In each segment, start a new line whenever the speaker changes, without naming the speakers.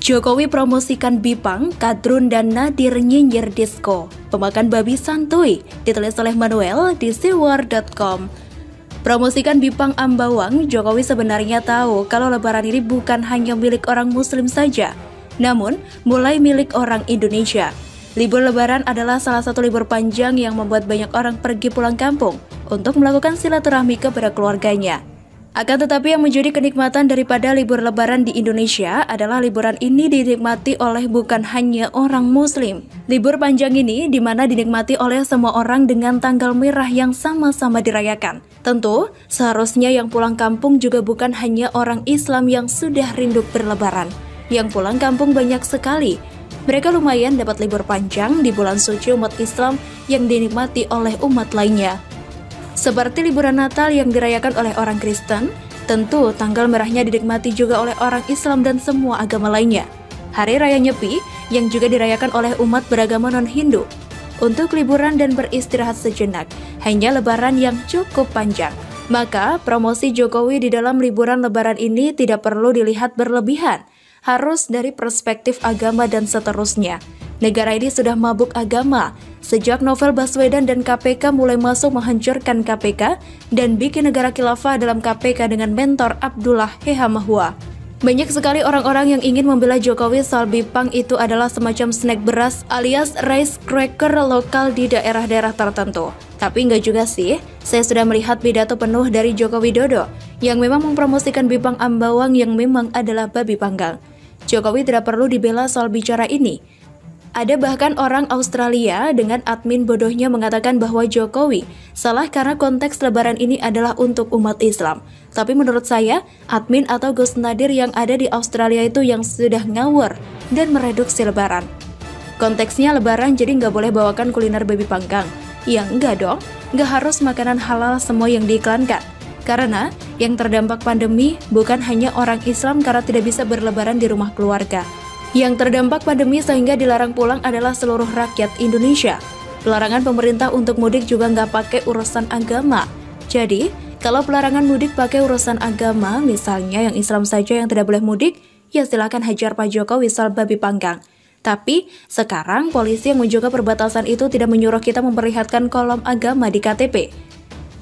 Jokowi promosikan Bipang, Kadrun, dan Nadir nyinyir disco. Pemakan babi santuy, ditulis oleh Manuel di siwar.com. Promosikan Bipang Ambawang, Jokowi sebenarnya tahu kalau lebaran ini bukan hanya milik orang muslim saja, namun mulai milik orang Indonesia. Libur lebaran adalah salah satu libur panjang yang membuat banyak orang pergi pulang kampung untuk melakukan silaturahmi kepada keluarganya. Akan tetapi yang menjadi kenikmatan daripada libur lebaran di Indonesia adalah liburan ini dinikmati oleh bukan hanya orang muslim. Libur panjang ini dimana dinikmati oleh semua orang dengan tanggal merah yang sama-sama dirayakan. Tentu, seharusnya yang pulang kampung juga bukan hanya orang Islam yang sudah rindu berlebaran. Yang pulang kampung banyak sekali. Mereka lumayan dapat libur panjang di bulan suci umat Islam yang dinikmati oleh umat lainnya. Seperti liburan Natal yang dirayakan oleh orang Kristen, tentu tanggal merahnya dinikmati juga oleh orang Islam dan semua agama lainnya. Hari Raya Nyepi yang juga dirayakan oleh umat beragama non-Hindu. Untuk liburan dan beristirahat sejenak, hanya lebaran yang cukup panjang. Maka promosi Jokowi di dalam liburan lebaran ini tidak perlu dilihat berlebihan, harus dari perspektif agama dan seterusnya. Negara ini sudah mabuk agama. Sejak Novel Baswedan dan KPK mulai masuk menghancurkan KPK dan bikin negara khilafah dalam KPK dengan mentor Abdullah Hehamahua. Banyak sekali orang-orang yang ingin membela Jokowi soal Bipang itu adalah semacam snack beras alias rice cracker lokal di daerah-daerah tertentu. Tapi enggak juga sih, saya sudah melihat pidato penuh dari Joko Widodo yang memang mempromosikan Bipang Ambawang yang memang adalah babi panggang. Jokowi tidak perlu dibela soal bicara ini. Ada bahkan orang Australia dengan admin bodohnya mengatakan bahwa Jokowi salah karena konteks lebaran ini adalah untuk umat Islam. Tapi menurut saya, admin atau Gus Nadir yang ada di Australia itu yang sudah ngawur dan mereduksi lebaran. Konteksnya lebaran jadi nggak boleh bawakan kuliner babi panggang. Ya enggak dong, nggak harus makanan halal semua yang diiklankan. Karena yang terdampak pandemi bukan hanya orang Islam karena tidak bisa berlebaran di rumah keluarga. Yang terdampak pandemi sehingga dilarang pulang adalah seluruh rakyat Indonesia. Pelarangan pemerintah untuk mudik juga nggak pakai urusan agama. Jadi, kalau pelarangan mudik pakai urusan agama, misalnya yang Islam saja yang tidak boleh mudik, ya silakan hajar Pak Jokowi soal babi panggang. Tapi, sekarang polisi yang menjaga perbatasan itu tidak menyuruh kita memperlihatkan kolom agama di KTP.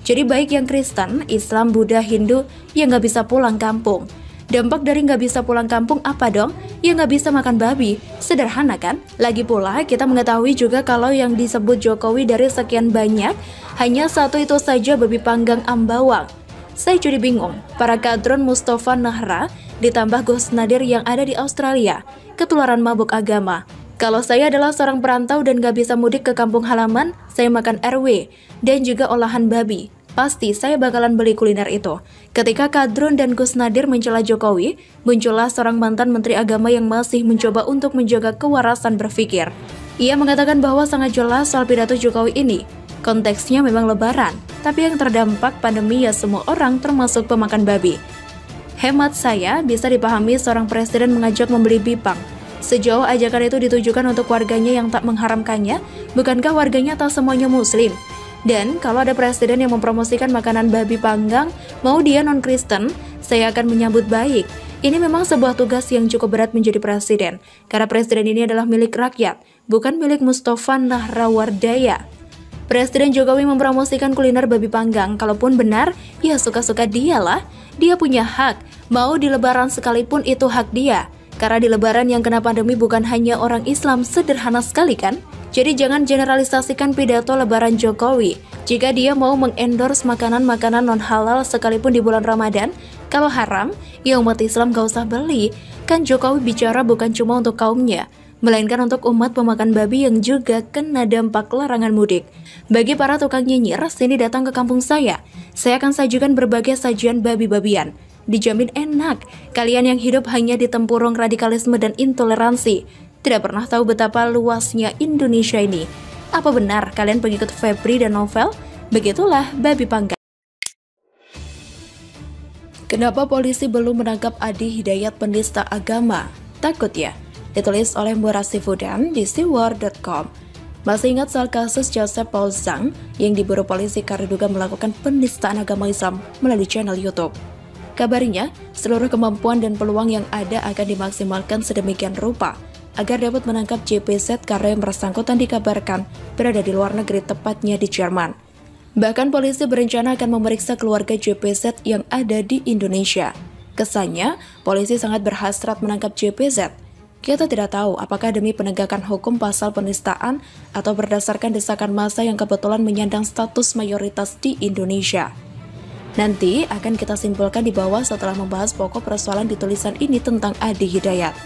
Jadi baik yang Kristen, Islam, Buddha, Hindu, ya nggak bisa pulang kampung. Dampak dari nggak bisa pulang kampung apa dong? Ya nggak bisa makan babi. Sederhana kan? Lagi pula kita mengetahui juga kalau yang disebut Jokowi dari sekian banyak, hanya satu itu saja babi panggang Ambawang. Saya jadi bingung, para kadron Mustafa Nahra ditambah Gus Nadir yang ada di Australia, ketularan mabuk agama. Kalau saya adalah seorang perantau dan nggak bisa mudik ke kampung halaman, saya makan RW dan juga olahan babi. Pasti saya bakalan beli kuliner itu. Ketika Kadrun dan Gus Nadir mencela Jokowi, muncullah seorang mantan Menteri Agama yang masih mencoba untuk menjaga kewarasan berpikir. Ia mengatakan bahwa sangat jelas soal pidato Jokowi ini. Konteksnya memang lebaran, tapi yang terdampak pandemi ya semua orang termasuk pemakan babi. Hemat saya bisa dipahami seorang presiden mengajak membeli Bipang. Sejauh ajakan itu ditujukan untuk warganya yang tak mengharamkannya, bukankah warganya tak semuanya muslim? Dan kalau ada presiden yang mempromosikan makanan babi panggang, mau dia non-Kristen, saya akan menyambut baik. Ini memang sebuah tugas yang cukup berat menjadi presiden, karena presiden ini adalah milik rakyat, bukan milik Mustafa Nahrawardaya. Presiden Jokowi mempromosikan kuliner babi panggang, kalaupun benar, ya suka-suka dialah. Dia punya hak, mau di lebaran sekalipun itu hak dia. Karena di lebaran yang kena pandemi bukan hanya orang Islam, sederhana sekali kan? Jadi jangan generalisasikan pidato lebaran Jokowi. Jika dia mau mengendorse makanan-makanan non-halal sekalipun di bulan Ramadan, kalau haram, ya umat Islam gak usah beli. Kan Jokowi bicara bukan cuma untuk kaumnya, melainkan untuk umat pemakan babi yang juga kena dampak larangan mudik. Bagi para tukang nyinyir, sini datang ke kampung saya akan sajikan berbagai sajian babi-babian. Dijamin enak, kalian yang hidup hanya di tempurung radikalisme dan intoleransi, tidak pernah tahu betapa luasnya Indonesia ini. Apa benar kalian pengikut Febri dan Novel? Begitulah babi panggang. Kenapa polisi belum menangkap Adi Hidayat penista agama? Takut ya? Ditulis oleh Murasi Fudan di siwar.com. Masih ingat soal kasus Joseph Paul Zhang yang diburu polisi karena diduga melakukan penistaan agama Islam melalui channel YouTube? Kabarnya, seluruh kemampuan dan peluang yang ada akan dimaksimalkan sedemikian rupa agar dapat menangkap JPZ karena yang bersangkutan dikabarkan berada di luar negeri, tepatnya di Jerman. Bahkan polisi berencana akan memeriksa keluarga JPZ yang ada di Indonesia. Kesannya, polisi sangat berhasrat menangkap JPZ. Kita tidak tahu apakah demi penegakan hukum pasal penistaan atau berdasarkan desakan massa yang kebetulan menyandang status mayoritas di Indonesia. Nanti akan kita simpulkan di bawah setelah membahas pokok persoalan di tulisan ini tentang Adi Hidayat.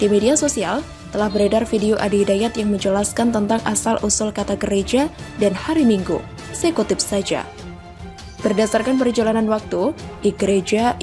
Di media sosial, telah beredar video Adi Hidayat yang menjelaskan tentang asal-usul kata gereja dan hari Minggu. Saya kutip saja. Berdasarkan perjalanan waktu, igreja,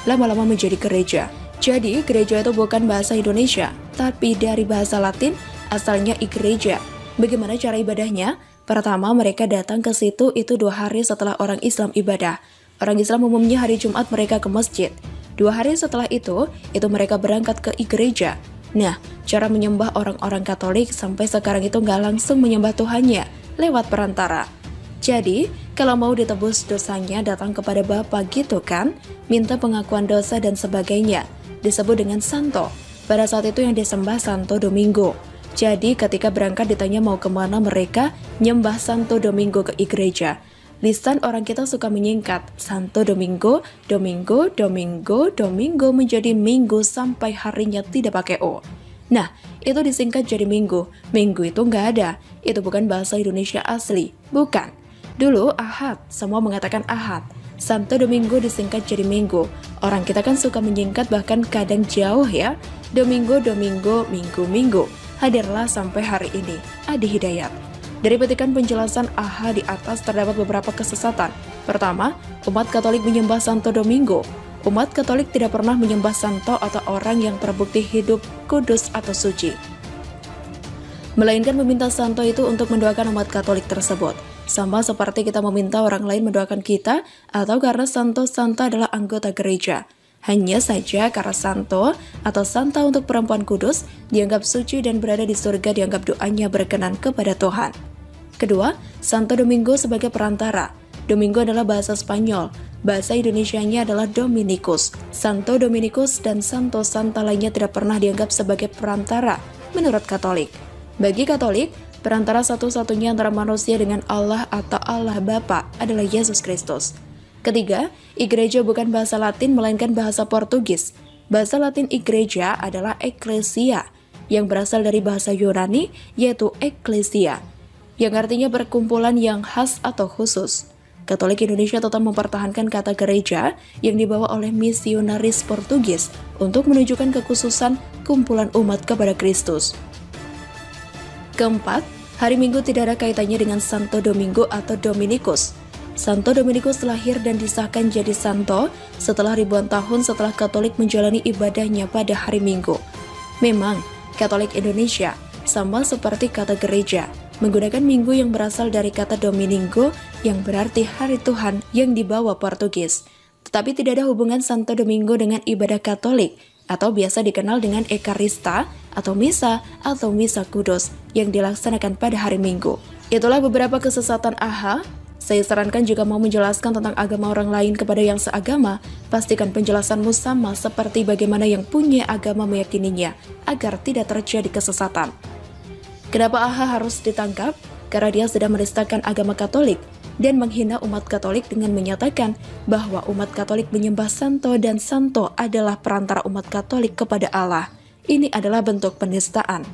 lama-lama menjadi gereja. Jadi, gereja itu bukan bahasa Indonesia, tapi dari bahasa Latin, asalnya igreja. Bagaimana cara ibadahnya? Pertama, mereka datang ke situ itu 2 hari setelah orang Islam ibadah. Orang Islam umumnya hari Jumat mereka ke masjid. 2 hari setelah itu mereka berangkat ke gereja. Nah, cara menyembah orang-orang Katolik sampai sekarang itu nggak langsung menyembah Tuhannya, lewat perantara. Jadi, kalau mau ditebus dosanya datang kepada Bapa gitu kan, minta pengakuan dosa dan sebagainya, disebut dengan santo. Pada saat itu yang disembah Santo Domingo. Jadi, ketika berangkat ditanya mau kemana, mereka nyembah Santo Domingo ke gereja. Lisan orang kita suka menyingkat Santo Domingo, Domingo menjadi minggu sampai harinya tidak pakai O. Nah, itu disingkat jadi minggu. Minggu itu nggak ada. Itu bukan bahasa Indonesia asli. Bukan. Dulu Ahad, semua mengatakan Ahad. Santo Domingo disingkat jadi minggu. Orang kita kan suka menyingkat bahkan kadang jauh ya. Domingo, minggu. Hadirlah sampai hari ini. Adi Hidayat. Dari petikan penjelasan AHA di atas terdapat beberapa kesesatan. Pertama, umat Katolik menyembah Santo Domingo. Umat Katolik tidak pernah menyembah santo atau orang yang terbukti hidup, kudus, atau suci. Melainkan meminta santo itu untuk mendoakan umat Katolik tersebut. Sama seperti kita meminta orang lain mendoakan kita, atau karena santo-santa adalah anggota gereja. Hanya saja karena santo atau santa untuk perempuan kudus dianggap suci dan berada di surga dianggap doanya berkenan kepada Tuhan. Kedua, Santo Domingo sebagai perantara. Domingo adalah bahasa Spanyol. Bahasa Indonesianya adalah Dominicus. Santo Dominicus dan Santo Santa lainnya tidak pernah dianggap sebagai perantara menurut Katolik. Bagi Katolik, perantara satu-satunya antara manusia dengan Allah atau Allah Bapa adalah Yesus Kristus. Ketiga, igreja bukan bahasa Latin melainkan bahasa Portugis. Bahasa Latin igreja adalah ecclesia, yang berasal dari bahasa Yunani yaitu ecclesia, yang artinya perkumpulan yang khas atau khusus. Katolik Indonesia tetap mempertahankan kata gereja yang dibawa oleh misionaris Portugis untuk menunjukkan kekhususan kumpulan umat kepada Kristus. Keempat, hari Minggu tidak ada kaitannya dengan Santo Domingo atau Dominicus. Santo Dominicus lahir dan disahkan jadi santo setelah ribuan tahun setelah Katolik menjalani ibadahnya pada hari Minggu. Memang, Katolik Indonesia sama seperti kata gereja, menggunakan minggu yang berasal dari kata Domingo yang berarti hari Tuhan yang dibawa Portugis. Tetapi tidak ada hubungan Santo Domingo dengan ibadah Katolik atau biasa dikenal dengan Ekarista atau Misa Kudus yang dilaksanakan pada hari Minggu. Itulah beberapa kesesatan AHA. Saya sarankan jika mau menjelaskan tentang agama orang lain kepada yang seagama, pastikan penjelasanmu sama seperti bagaimana yang punya agama meyakininya, agar tidak terjadi kesesatan. Kenapa AHA harus ditangkap? Karena dia sedang menistakan agama Katolik dan menghina umat Katolik dengan menyatakan bahwa umat Katolik menyembah santo dan santo adalah perantara umat Katolik kepada Allah. Ini adalah bentuk penistaan.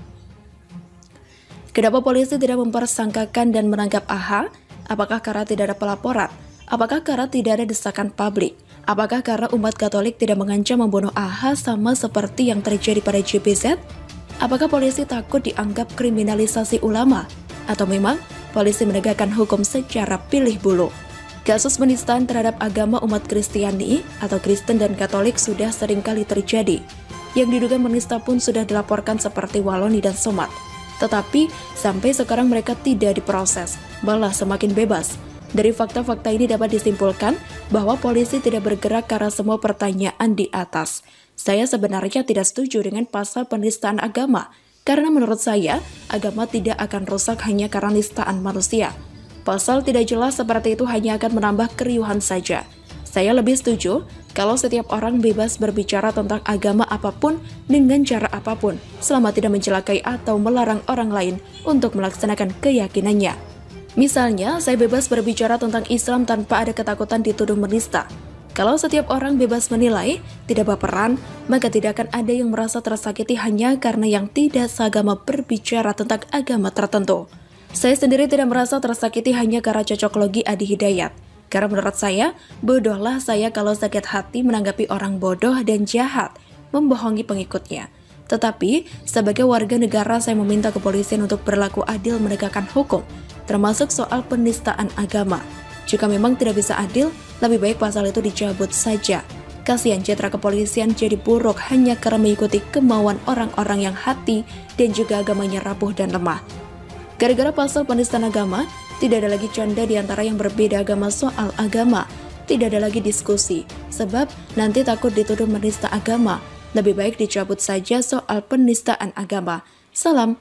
Kenapa polisi tidak mempersangkakan dan menangkap AHA? Apakah karena tidak ada pelaporan? Apakah karena tidak ada desakan publik? Apakah karena umat Katolik tidak mengancam membunuh AHA sama seperti yang terjadi pada JPZ? Apakah polisi takut dianggap kriminalisasi ulama? Atau memang polisi menegakkan hukum secara pilih bulu? Kasus penistaan terhadap agama umat Kristiani atau Kristen dan Katolik sudah seringkali terjadi. Yang diduga menista pun sudah dilaporkan seperti Waloni dan Somat. Tetapi sampai sekarang mereka tidak diproses, malah semakin bebas. Dari fakta-fakta ini dapat disimpulkan bahwa polisi tidak bergerak karena semua pertanyaan di atas. Saya sebenarnya tidak setuju dengan pasal penistaan agama, karena menurut saya, agama tidak akan rusak hanya karena nistaan manusia. Pasal tidak jelas seperti itu hanya akan menambah keriuhan saja. Saya lebih setuju kalau setiap orang bebas berbicara tentang agama apapun dengan cara apapun, selama tidak mencelakai atau melarang orang lain untuk melaksanakan keyakinannya. Misalnya, saya bebas berbicara tentang Islam tanpa ada ketakutan dituduh menista. Kalau setiap orang bebas menilai, tidak baperan, maka tidak akan ada yang merasa tersakiti hanya karena yang tidak seagama berbicara tentang agama tertentu. Saya sendiri tidak merasa tersakiti hanya karena cocok logi Adi Hidayat. Karena menurut saya, bodohlah saya kalau sakit hati menanggapi orang bodoh dan jahat, membohongi pengikutnya. Tetapi, sebagai warga negara saya meminta kepolisian untuk berlaku adil menegakkan hukum, termasuk soal penistaan agama. Jika memang tidak bisa adil, lebih baik pasal itu dicabut saja. Kasihan citra kepolisian jadi buruk hanya karena mengikuti kemauan orang-orang yang hati dan juga agamanya rapuh dan lemah. Gara-gara pasal penistaan agama, tidak ada lagi canda di antara yang berbeda agama soal agama. Tidak ada lagi diskusi, sebab nanti takut dituduh menista agama. Lebih baik dicabut saja soal penistaan agama. Salam